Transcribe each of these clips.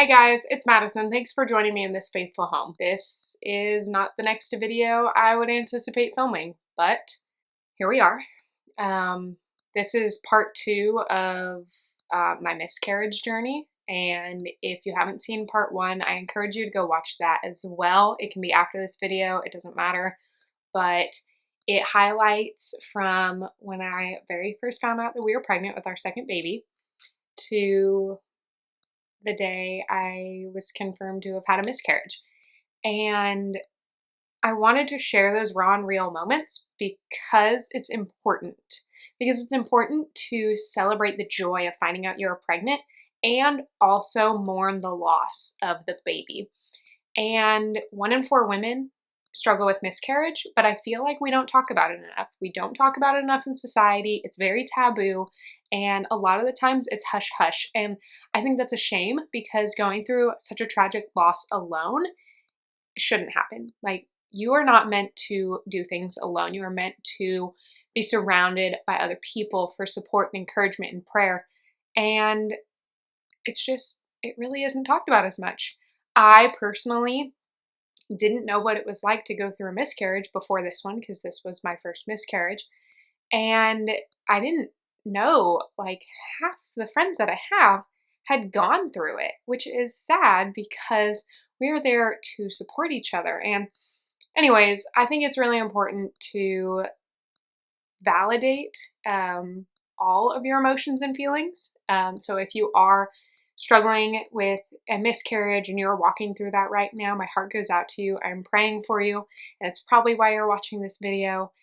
Hi guys, it's Madison. Thanks for joining me in this faithful home. This is not the next video I would anticipate filming, but here we are. This is part 2 of my miscarriage journey, and if you haven't seen part 1, I encourage you to go watch that as well. It can be after this video, it doesn't matter, but it highlights from when I very first found out that we were pregnant with our second baby to the day I was confirmed to have had a miscarriage. And I wanted to share those raw and real moments because it's important. Because it's important to celebrate the joy of finding out you're pregnant and also mourn the loss of the baby. And 1 in 4 women struggle with miscarriage, but I feel like we don't talk about it enough. We don't talk about it enough in society. It's very taboo, and a lot of the times it's hush hush. And I think that's a shame because going through such a tragic loss alone shouldn't happen. Like, you are not meant to do things alone. You are meant to be surrounded by other people for support and encouragement and prayer. And it really isn't talked about as much. I personally didn't know what it was like to go through a miscarriage before this one because this was my first miscarriage. And I didn't know, like, half the friends that I have had gone through it, which is sad because we are there to support each other. And anyways, I think it's really important to validate all of your emotions and feelings. So if you are struggling with a miscarriage and you're walking through that right now, my heart goes out to you. I'm praying for you, and it's probably why you're watching this video.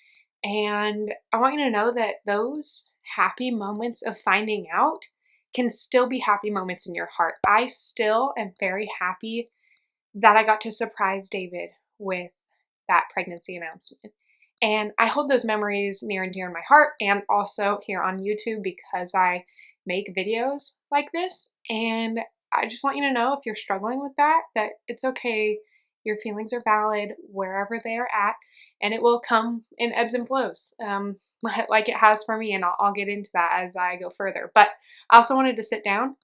And I want you to know that those happy moments of finding out can still be happy moments in your heart. I still am very happy that I got to surprise David with that pregnancy announcement. And I hold those memories near and dear in my heart, and also here on YouTube because I make videos like this. And I just want you to know, if you're struggling with that it's okay. Your feelings are valid wherever they are at, and it will come in ebbs and flows, like it has for me, and I'll get into that as I go further. But I also wanted to sit down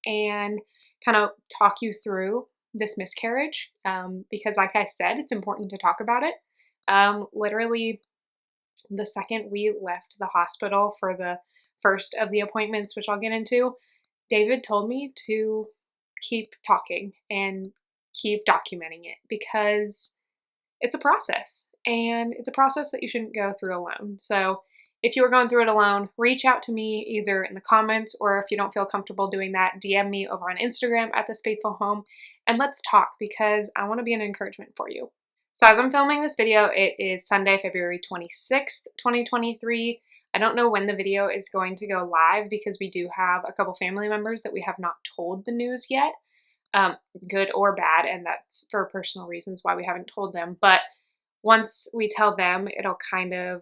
and kind of talk you through this miscarriage, because like I said, it's important to talk about it. Literally, the second we left the hospital for the first of the appointments, which I'll get into, David told me to keep talking and keep documenting it because it's a process, and it's a process that you shouldn't go through alone. So if you are going through it alone, reach out to me either in the comments, or if you don't feel comfortable doing that, DM me over on Instagram at This Faithful Home, and let's talk because I want to be an encouragement for you. So as I'm filming this video, it is Sunday, February 26th, 2023. I don't know when the video is going to go live because we do have a couple family members that we have not told the news yet, good or bad, and that's for personal reasons why we haven't told them. But once we tell them, it'll kind of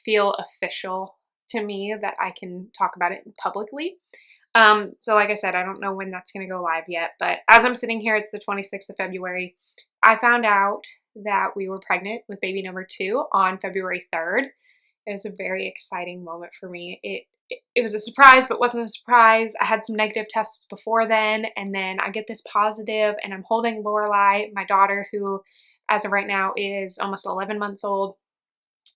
feel official to me that I can talk about it publicly. So like I said, I don't know when that's going to go live yet, but as I'm sitting here, it's the 26th of February. I found out that we were pregnant with baby number 2 on February 3rd. It was a very exciting moment for me. It was a surprise, but wasn't a surprise. I had some negative tests before then, and then I get this positive, and I'm holding Lorelai, my daughter, who as of right now is almost 11 months old.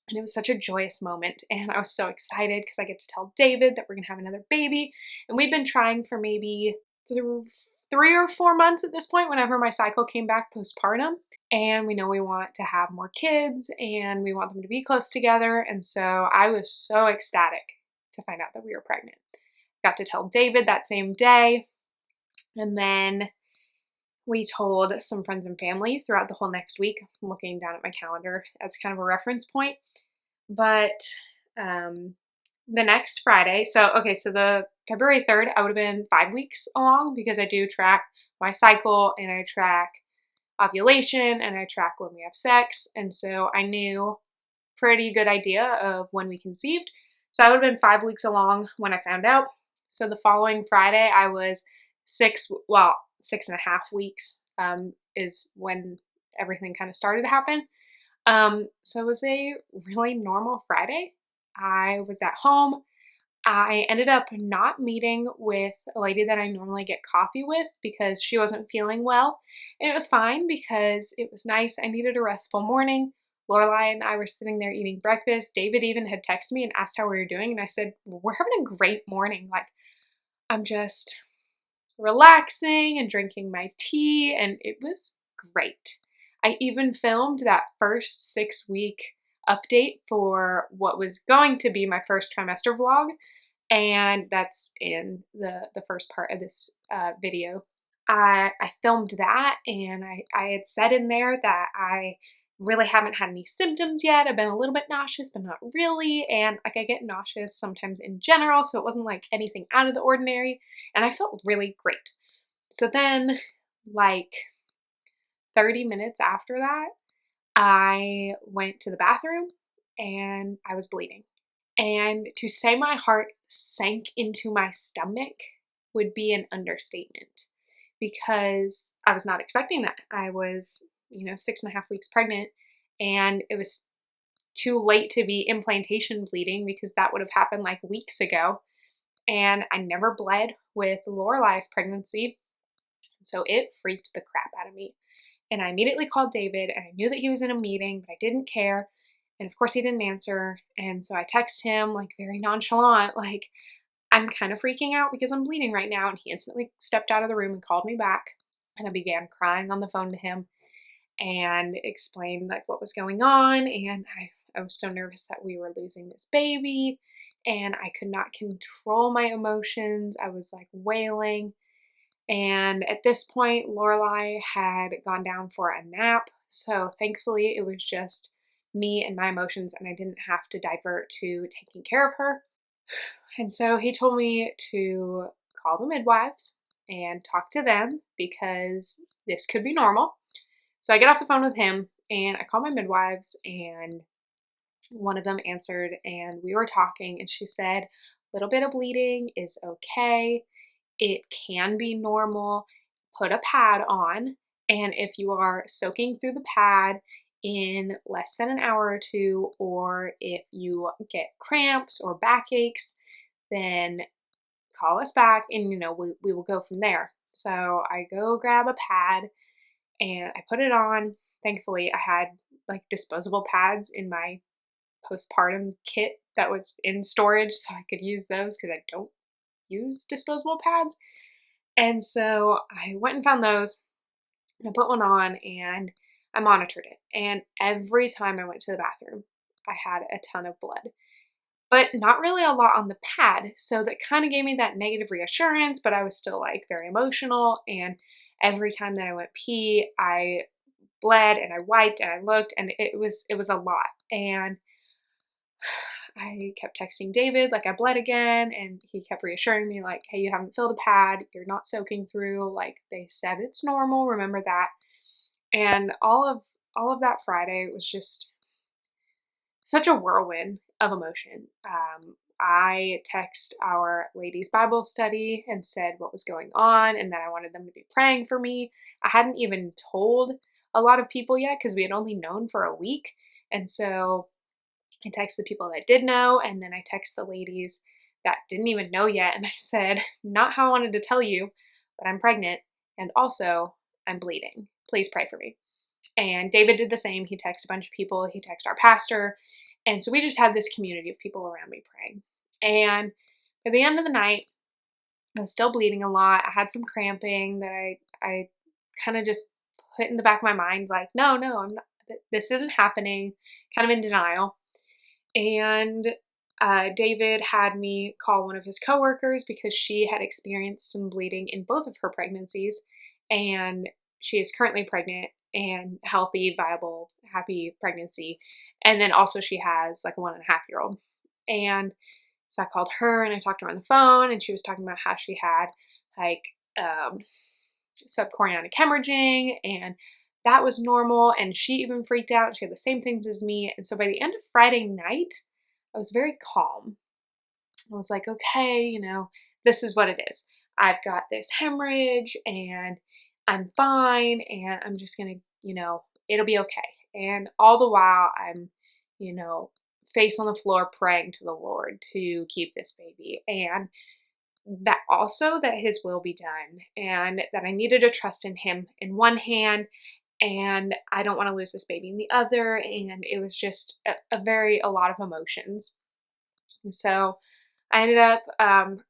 And it was such a joyous moment, and I was so excited because I get to tell David that we're going to have another baby. And we've been trying for maybe 3 or 4 months at this point whenever my cycle came back postpartum. And we know we want to have more kids, and we want them to be close together. And so I was so ecstatic to find out that we were pregnant. Got to tell David that same day, and then we told some friends and family throughout the whole next week. I'm looking down at my calendar as kind of a reference point. But the next Friday, so the February 3rd, I would have been 5 weeks along because I do track my cycle, and I track ovulation, and I track when we have sex. And so I knew pretty good idea of when we conceived. So I would have been 5 weeks along when I found out. So the following Friday, I was 6.5 weeks is when everything kind of started to happen. So it was a really normal Friday. I was at home. I ended up not meeting with a lady that I normally get coffee with because she wasn't feeling well. And it was fine because it was nice. I needed a restful morning. Lorelai and I were sitting there eating breakfast. David even had texted me and asked how we were doing. And I said, we're having a great morning. Like, I'm just relaxing and drinking my tea. And it was great. I even filmed that first 6-week update for what was going to be my first trimester vlog, and that's in the first part of this video. I filmed that, and I had said in there that I really haven't had any symptoms yet. I've been a little bit nauseous, but not really, and like I get nauseous sometimes in general, so it wasn't like anything out of the ordinary, and I felt really great. So then, like 30 minutes after that, I went to the bathroom and I was bleeding. And to say my heart sank into my stomach would be an understatement because I was not expecting that. I was, 6.5 weeks pregnant, and it was too late to be implantation bleeding because that would have happened like weeks ago. And I never bled with Lorelai's pregnancy, so it freaked the crap out of me. And I immediately called David, and I knew that he was in a meeting, but I didn't care. And of course he didn't answer. And so I text him like very nonchalant, like, I'm kind of freaking out because I'm bleeding right now. And he instantly stepped out of the room and called me back. And I began crying on the phone to him and explained like what was going on. And I was so nervous that we were losing this baby, and I could not control my emotions. I was like wailing. And at this point, Lorelai had gone down for a nap. So thankfully, it was just me and my emotions, and I didn't have to divert to taking care of her. And so he told me to call the midwives and talk to them because this could be normal. So I get off the phone with him and I call my midwives, and one of them answered, and we were talking, and she said, a little bit of bleeding is okay. It can be normal. Put a pad on, and if you are soaking through the pad in less than an hour or two, or if you get cramps or backaches, then call us back and we will go from there. So I go grab a pad and I put it on. Thankfully, I had like disposable pads in my postpartum kit that was in storage, so I could use those because I don't use disposable pads. And so I went and found those, and I put one on, and I monitored it. And every time I went to the bathroom, I had a ton of blood, but not really a lot on the pad. So that kind of gave me that negative reassurance, but I was still like very emotional. And every time that I went pee, I bled and I wiped and I looked, and it was a lot. And I kept texting David, like I bled again, and he kept reassuring me, like, hey, you haven't filled a pad, you're not soaking through, like they said it's normal, remember that. And all of that Friday was just such a whirlwind of emotion. I text our ladies' Bible study and said what was going on and that I wanted them to be praying for me. I hadn't even told a lot of people yet because we had only known for a week. And so I text the people that did know, and then I text the ladies that didn't even know yet. And I said, not how I wanted to tell you, but I'm pregnant, and also I'm bleeding. Please pray for me. And David did the same. He texted a bunch of people. He texted our pastor. And so we just had this community of people around me praying. And by the end of the night, I was still bleeding a lot. I had some cramping that I kind of just put in the back of my mind, like, no, I'm not, this isn't happening, kind of in denial. And David had me call one of his coworkers because she had experienced some bleeding in both of her pregnancies, and she is currently pregnant and healthy, viable, happy pregnancy. And then also she has like a 1.5-year-old. And so I called her and I talked to her on the phone, and she was talking about how she had like subchorionic hemorrhaging, and that was normal, and she even freaked out. She had the same things as me. And so by the end of Friday night, I was very calm. I was like, okay, this is what it is. I've got this hemorrhage and I'm fine, and I'm just gonna, it'll be okay. And all the while I'm, face on the floor praying to the Lord to keep this baby, and that also that his will be done, and that I needed to trust in him in one hand, and I don't want to lose this baby in the other. And it was just a lot of emotions. And so I ended up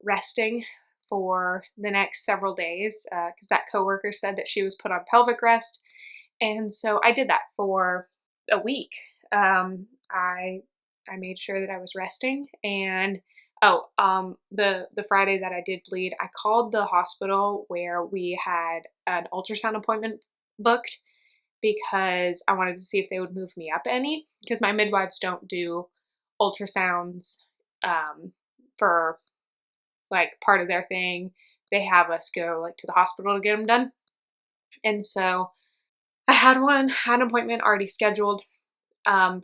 resting for the next several days because that coworker said that she was put on pelvic rest. And so I did that for a week. I made sure that I was resting. And the Friday that I did bleed, I called the hospital where we had an ultrasound appointment booked because I wanted to see if they would move me up any, because my midwives don't do ultrasounds for like part of their thing. They have us go like to the hospital to get them done. And so I had an appointment already scheduled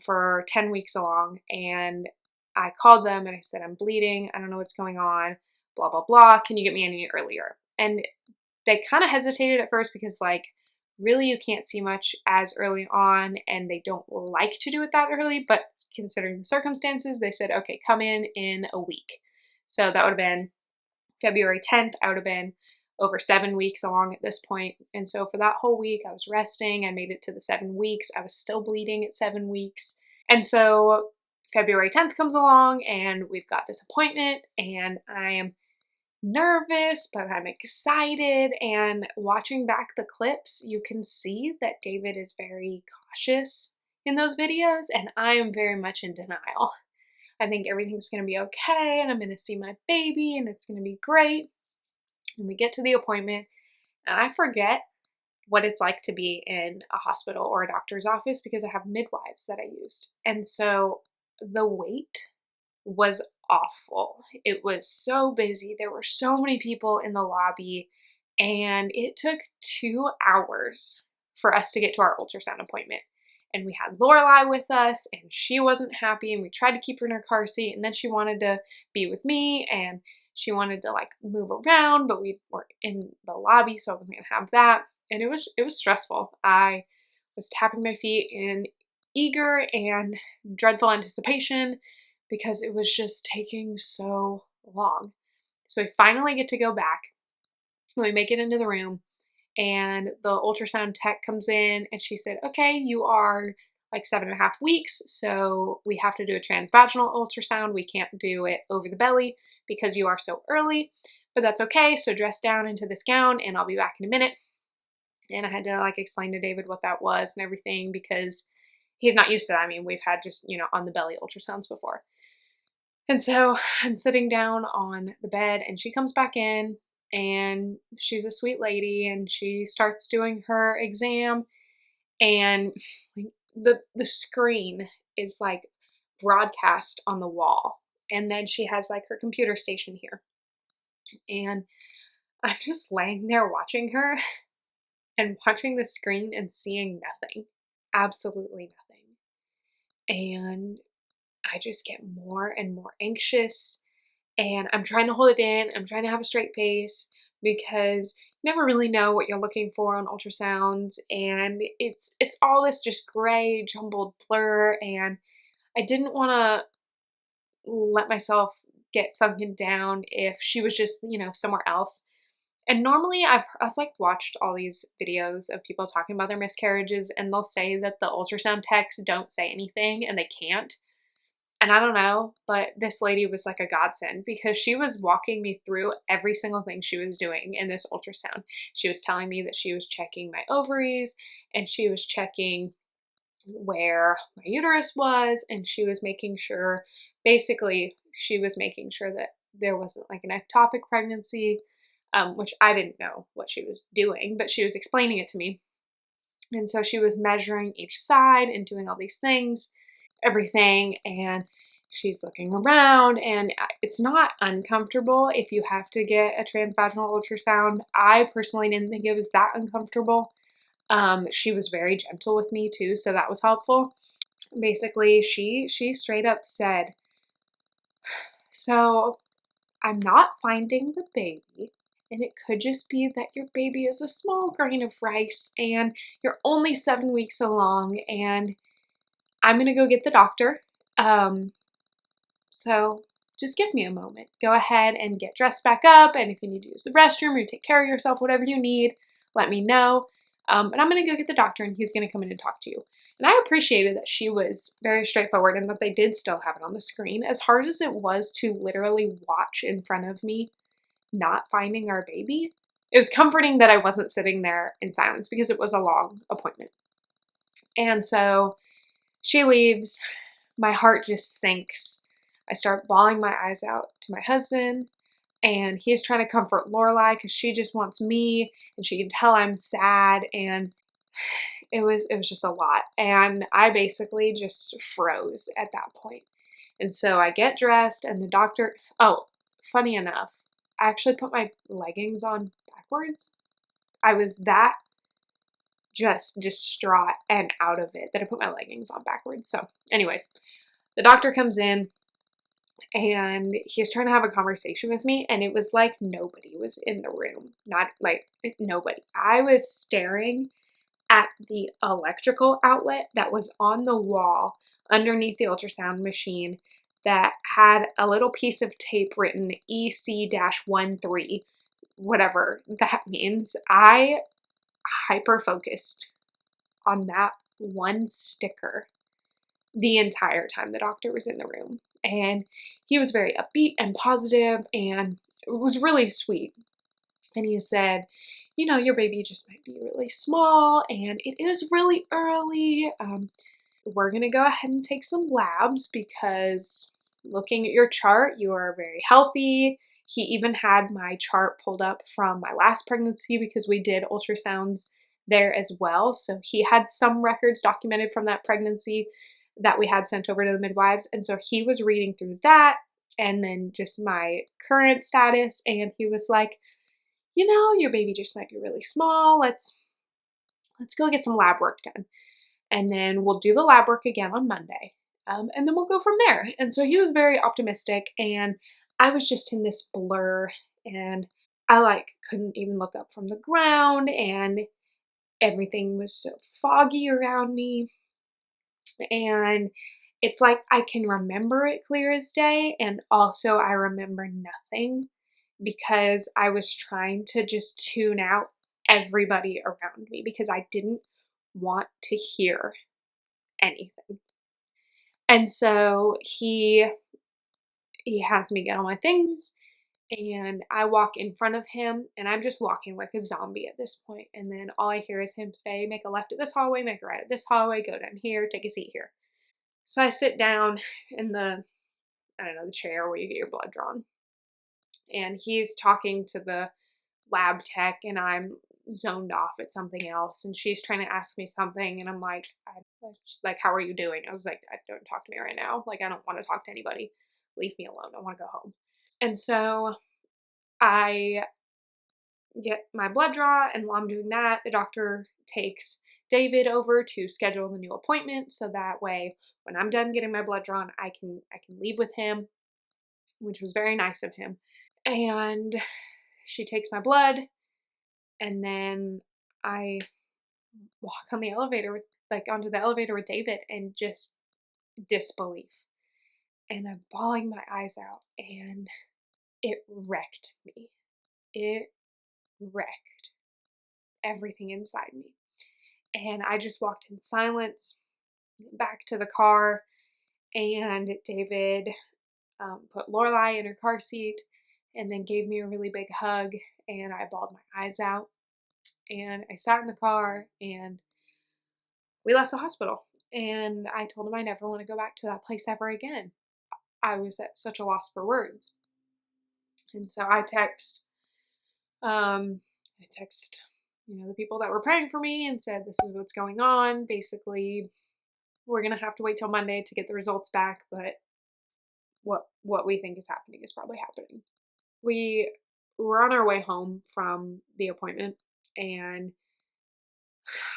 for 10 weeks along, and I called them and I said, I'm bleeding. I don't know what's going on, blah, blah, blah. Can you get me any earlier? And they kind of hesitated at first because like, really you can't see much as early on, and they don't like to do it that early, but considering the circumstances, they said, okay, come in a week. So that would have been February 10th. I would have been over 7 weeks along at this point. And so for that whole week, I was resting. I made it to the 7 weeks. I was still bleeding at 7 weeks. And so February 10th comes along and we've got this appointment, and I am nervous, but I'm excited. And watching back the clips, you can see that David is very cautious in those videos, and I am very much in denial. I think everything's going to be okay, and I'm going to see my baby, and it's going to be great. And we get to the appointment, and I forget what it's like to be in a hospital or a doctor's office because I have midwives that I used. And so the wait was awful. It was so busy. There were so many people in the lobby, and it took 2 hours for us to get to our ultrasound appointment. And we had Lorelai with us, and she wasn't happy, and we tried to keep her in her car seat, and then she wanted to be with me, and she wanted to like move around, but we were in the lobby, so I wasn't gonna have that. And it was stressful. I was tapping my feet in eager and dreadful anticipation because it was just taking so long. So we finally get to go back, and we make it into the room, and the ultrasound tech comes in, and she said, okay, you are like 7.5 weeks, so we have to do a transvaginal ultrasound. We can't do it over the belly because you are so early, but that's okay. So dress down into this gown, and I'll be back in a minute. And I had to like explain to David what that was and everything because he's not used to that. I mean, we've had just, on the belly ultrasounds before. And so I'm sitting down on the bed, and she comes back in, and she's a sweet lady, and she starts doing her exam, and the screen is like broadcast on the wall. And then she has like her computer station here. And I'm just laying there watching her and watching the screen and seeing nothing. Absolutely nothing. And I just get more and more anxious, and I'm trying to hold it in. I'm trying to have a straight face because you never really know what you're looking for on ultrasounds, and it's all this just gray jumbled blur, and I didn't want to let myself get sunken down if she was just, somewhere else. And normally I've like watched all these videos of people talking about their miscarriages, and they'll say that the ultrasound techs don't say anything, and they can't. And I don't know, but this lady was like a godsend because she was walking me through every single thing she was doing in this ultrasound. She was telling me that she was checking my ovaries, and she was checking where my uterus was, and she was making sure, basically, she was making sure that there wasn't like an ectopic pregnancy, which I didn't know what she was doing, but she was explaining it to me. And so she was measuring each side and doing all these things, everything, and she's looking around, and it's not uncomfortable if you have to get a transvaginal ultrasound. I personally didn't think it was that uncomfortable. She was very gentle with me too, so that was helpful. Basically, she straight up said, so I'm not finding the baby, and it could just be that your baby is a small grain of rice, and you're only 7 weeks along, and I'm gonna go get the doctor, So just give me a moment. Go ahead and get dressed back up, and if you need to use the restroom or you take care of yourself, whatever you need, let me know. And I'm going to go get the doctor, and he's going to come in and talk to you. And I appreciated that she was very straightforward and that they did still have it on the screen. As hard as it was to literally watch in front of me not finding our baby, it was comforting that I wasn't sitting there in silence because it was a long appointment. And so she leaves. My heart just sinks. I start bawling my eyes out to my husband, and he's trying to comfort Lorelai because she just wants me, and she can tell I'm sad, and it was just a lot. And I basically just froze at that point. And so I get dressed, and the doctor, oh, funny enough, I actually put my leggings on backwards. I was that just distraught and out of it that I put my leggings on backwards. So anyways, the doctor comes in and he's trying to have a conversation with me, and it was like nobody was in the room. Not like nobody. I was staring at the electrical outlet that was on the wall underneath the ultrasound machine that had a little piece of tape written EC-13, whatever that means. I hyper focused on that one sticker the entire time the doctor was in the room. And he was very upbeat and positive, and it was really sweet. And he said, you know, your baby just might be really small, and it is really early. We're going to go ahead and take some labs because looking at your chart, you are very healthy. He even had my chart pulled up from my last pregnancy because we did ultrasounds there as well. So he had some records documented from that pregnancy that we had sent over to the midwives. And so he was reading through that and then just my current status. And he was like, you know, your baby just might be really small. Let's go get some lab work done. And then we'll do the lab work again on Monday. And then we'll go from there. And so he was very optimistic, and I was just in this blur, and I couldn't even look up from the ground, and everything was so foggy around me. And it's like I can remember it clear as day, and also I remember nothing because I was trying to just tune out everybody around me because I didn't want to hear anything. And so he has me get all my things, and I walk in front of him, and I'm just walking like a zombie at this point. And then all I hear is him say, make a left at this hallway, make a right at this hallway, go down here, take a seat here. So I sit down in the, I don't know, the chair where you get your blood drawn. And he's talking to the lab tech, and I'm zoned off at something else. And she's trying to ask me something, and I'm like, how are you doing? I was like, don't talk to me right now. Like, I don't want to talk to anybody. Leave me alone. I want to go home. And so I get my blood draw, and while I'm doing that, the doctor takes David over to schedule the new appointment, so that way when I'm done getting my blood drawn, I can leave with him, which was very nice of him. And she takes my blood, and then I walk on the elevator onto the elevator with David, and just disbelief. And I'm bawling my eyes out, and it wrecked me. It wrecked everything inside me. And I just walked in silence back to the car, and David put Lorelai in her car seat and then gave me a really big hug, and I bawled my eyes out. And I sat in the car, and we left the hospital. And I told him I never want to go back to that place ever again. I was at such a loss for words. And so I text, the people that were praying for me and said, this is what's going on. Basically, we're going to have to wait till Monday to get the results back, but what we think is happening is probably happening. We were on our way home from the appointment, and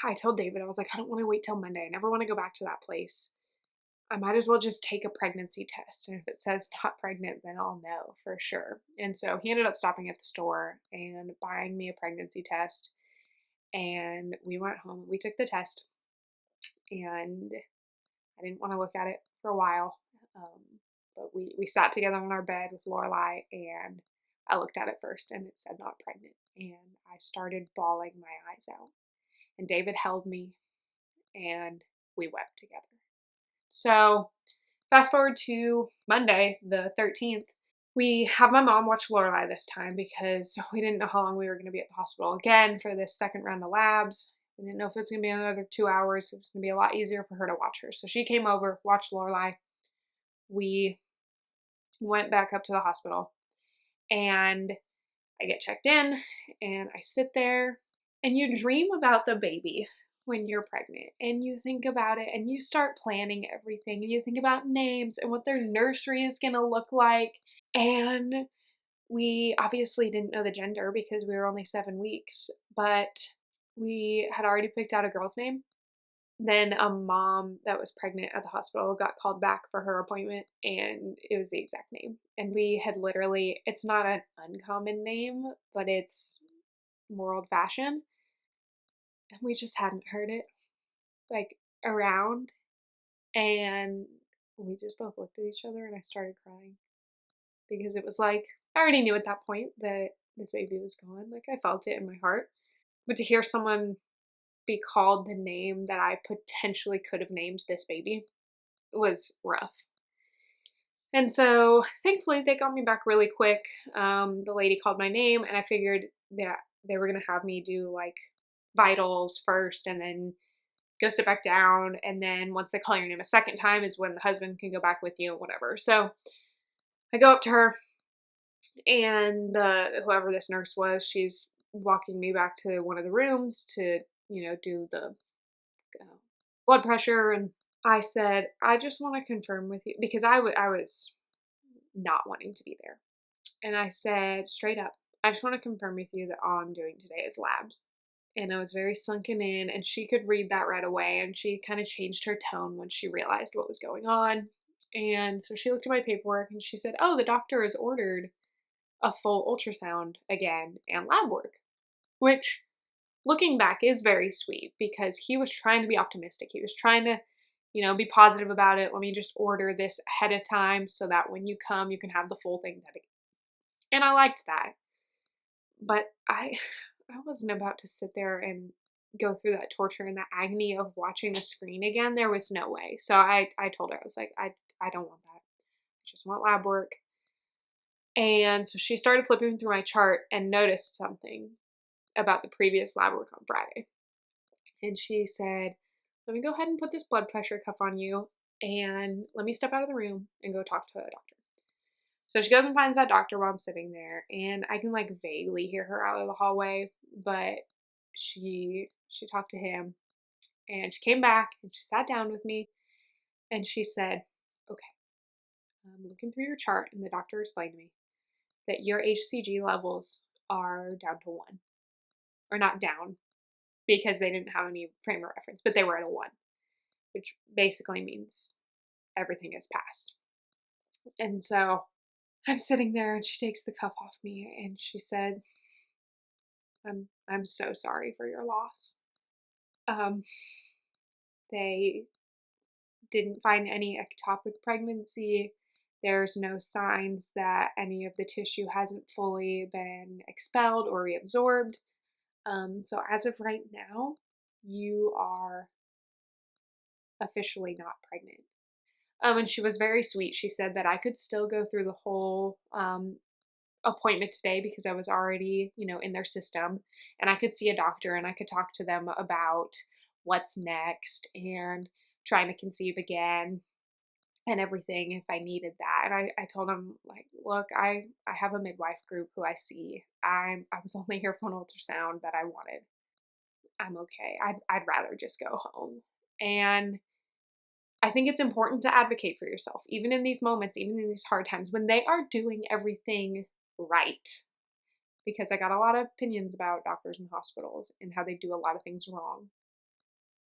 I told David, I was like, I don't want to wait till Monday. I never want to go back to that place. I might as well just take a pregnancy test. And if it says not pregnant, then I'll know for sure. And so he ended up stopping at the store and buying me a pregnancy test. And we went home. We took the test, and I didn't want to look at it for a while. But we sat together on our bed with Lorelai, and I looked at it first, and it said not pregnant. And I started bawling my eyes out. And David held me, and we wept together. So fast forward to Monday, the 13th. We have my mom watch Lorelai this time because we didn't know how long we were going to be at the hospital again for this second round of labs. We didn't know if it was going to be another 2 hours. It was going to be a lot easier for her to watch her. So she came over, watched Lorelai. We went back up to the hospital, and I get checked in, and I sit there, and you dream about the baby when you're pregnant, and you think about it, and you start planning everything, and you think about names and what their nursery is going to look like. And we obviously didn't know the gender because we were only 7 weeks, but we had already picked out a girl's name. Then a mom that was pregnant at the hospital got called back for her appointment, and it was the exact name. And we had literally, it's not an uncommon name, but it's more old-fashioned. And we just hadn't heard it, like, around. And we just both looked at each other, and I started crying. Because it was like, I already knew at that point that this baby was gone. Like, I felt it in my heart. But to hear someone be called the name that I potentially could have named this baby was rough. And so thankfully they got me back really quick. The lady called my name, and I figured that they were going to have me do like vitals first and then go sit back down. And then once they call your name a second time is when the husband can go back with you, whatever. So I go up to her, and whoever this nurse was, she's walking me back to one of the rooms to, do the blood pressure. And I said, I just want to confirm with you, because I was not wanting to be there. And I said straight up, I just want to confirm with you that all I'm doing today is labs. And I was very sunken in, and she could read that right away. And she kind of changed her tone when she realized what was going on. And so she looked at my paperwork, and she said, oh, the doctor has ordered a full ultrasound again and lab work, which looking back is very sweet because he was trying to be optimistic. He was trying to, be positive about it. Let me just order this ahead of time so that when you come, you can have the full thing dedicated. And I liked that. But I wasn't about to sit there and go through that torture and that agony of watching the screen again. There was no way. So I told her, I was like, I don't want that. I just want lab work. And so she started flipping through my chart and noticed something about the previous lab work on Friday. And she said, let me go ahead and put this blood pressure cuff on you, and let me step out of the room and go talk to a doctor. So she goes and finds that doctor while I'm sitting there, and I can like vaguely hear her out of the hallway, but she talked to him, and she came back and she sat down with me, and she said, okay, I'm looking through your chart, and the doctor explained to me that your HCG levels are down to 1. Or not down, because they didn't have any frame of reference, but they were at a 1, which basically means everything is passed. And so I'm sitting there, and she takes the cuff off me, and she says, I'm so sorry for your loss. They didn't find any ectopic pregnancy. There's no signs that any of the tissue hasn't fully been expelled or reabsorbed. So as of right now, you are officially not pregnant. And she was very sweet. She said that I could still go through the whole appointment today because I was already, in their system, and I could see a doctor and I could talk to them about what's next and trying to conceive again and everything if I needed that. And I told them, like, look, I have a midwife group who I see. I was only here for an ultrasound that I wanted. I'm okay. I'd rather just go home. And I think it's important to advocate for yourself, even in these moments, even in these hard times, when they are doing everything right. Because I got a lot of opinions about doctors and hospitals and how they do a lot of things wrong.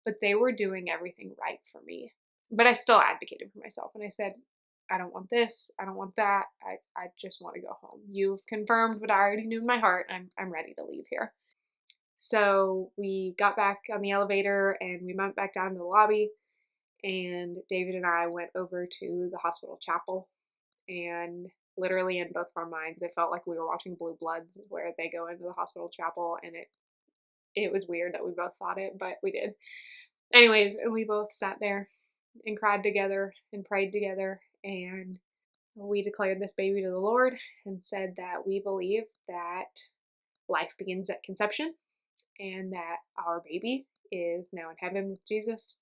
But they were doing everything right for me. But I still advocated for myself, and I said, I don't want this, I don't want that, I just want to go home. You've confirmed what I already knew in my heart, and I'm ready to leave here. So we got back on the elevator, and we went back down to the lobby, and David and I went over to the hospital chapel, and literally in both of our minds, it felt like we were watching Blue Bloods, where they go into the hospital chapel, and it was weird that we both thought it, but we did. Anyways, we both sat there and cried together and prayed together, and we declared this baby to the Lord and said that we believe that life begins at conception and that our baby is now in heaven with Jesus.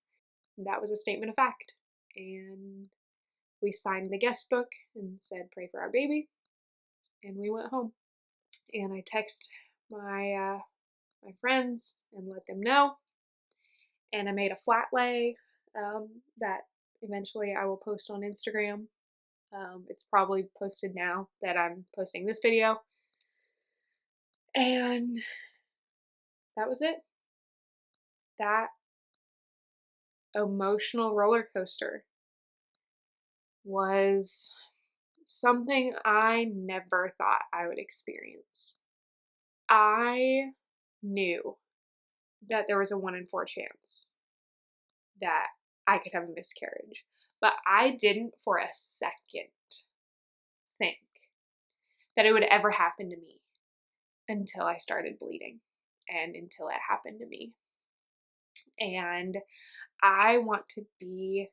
That was a statement of fact. And we signed the guest book and said, pray for our baby. And we went home. And I texted my friends and let them know. And I made a flat lay that eventually I will post on Instagram. It's probably posted now that I'm posting this video. And that was it. That emotional roller coaster was something I never thought I would experience. I knew that there was a 1 in 4 chance that I could have a miscarriage, but I didn't for a second think that it would ever happen to me until I started bleeding and until it happened to me. And I want to be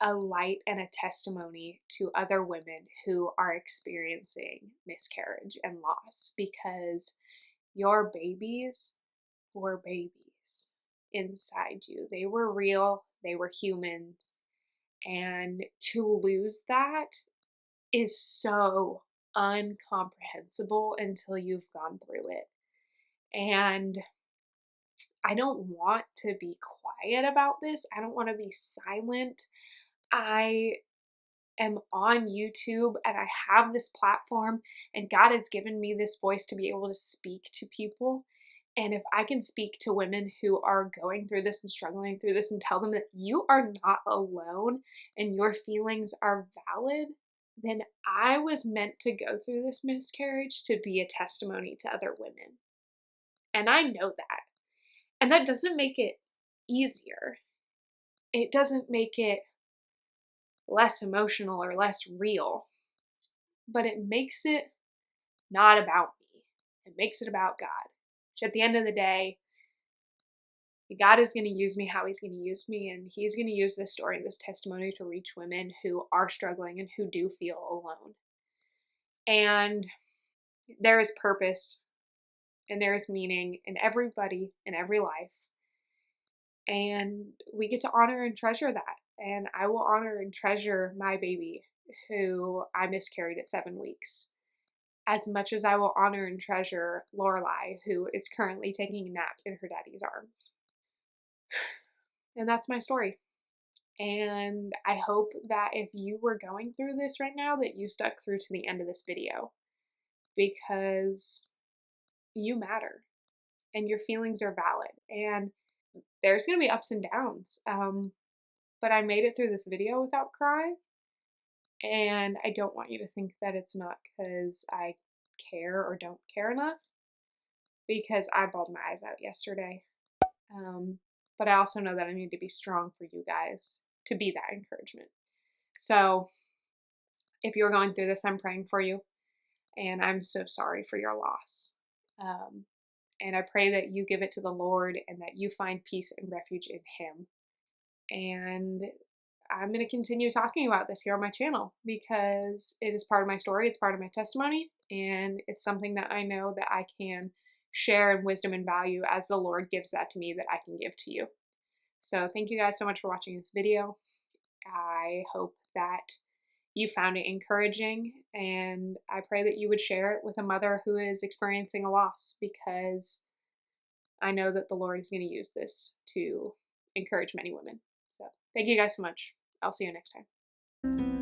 a light and a testimony to other women who are experiencing miscarriage and loss, because your babies were babies inside you. They were real, they were human, and to lose that is so incomprehensible until you've gone through it. And I don't want to be quiet about this. I don't want to be silent. I am on YouTube and I have this platform, and God has given me this voice to be able to speak to people. And if I can speak to women who are going through this and struggling through this and tell them that you are not alone and your feelings are valid, then I was meant to go through this miscarriage to be a testimony to other women. And I know that. And that doesn't make it easier. It doesn't make it less emotional or less real, but it makes it not about me. It makes it about God. Which at the end of the day, God is going to use me how He's going to use me, and He's going to use this story and this testimony to reach women who are struggling and who do feel alone. And there is purpose and there is meaning in everybody, in every life. And we get to honor and treasure that. And I will honor and treasure my baby who I miscarried at 7 weeks, as much as I will honor and treasure Lorelai, who is currently taking a nap in her daddy's arms. And that's my story. And I hope that if you were going through this right now, that you stuck through to the end of this video, because you matter and your feelings are valid. And there's going to be ups and downs. But I made it through this video without crying. And I don't want you to think that it's not because I care or don't care enough, because I bawled my eyes out yesterday. But I also know that I need to be strong for you guys to be that encouragement. So if you're going through this, I'm praying for you, and I'm so sorry for your loss. And I pray that you give it to the Lord and that you find peace and refuge in Him. And I'm going to continue talking about this here on my channel because it is part of my story, it's part of my testimony, and it's something that I know that I can share in wisdom and value as the Lord gives that to me that I can give to you. So thank you guys so much for watching this video. I hope that you found it encouraging, and I pray that you would share it with a mother who is experiencing a loss, because I know that the Lord is going to use this to encourage many women. So thank you guys so much. I'll see you next time.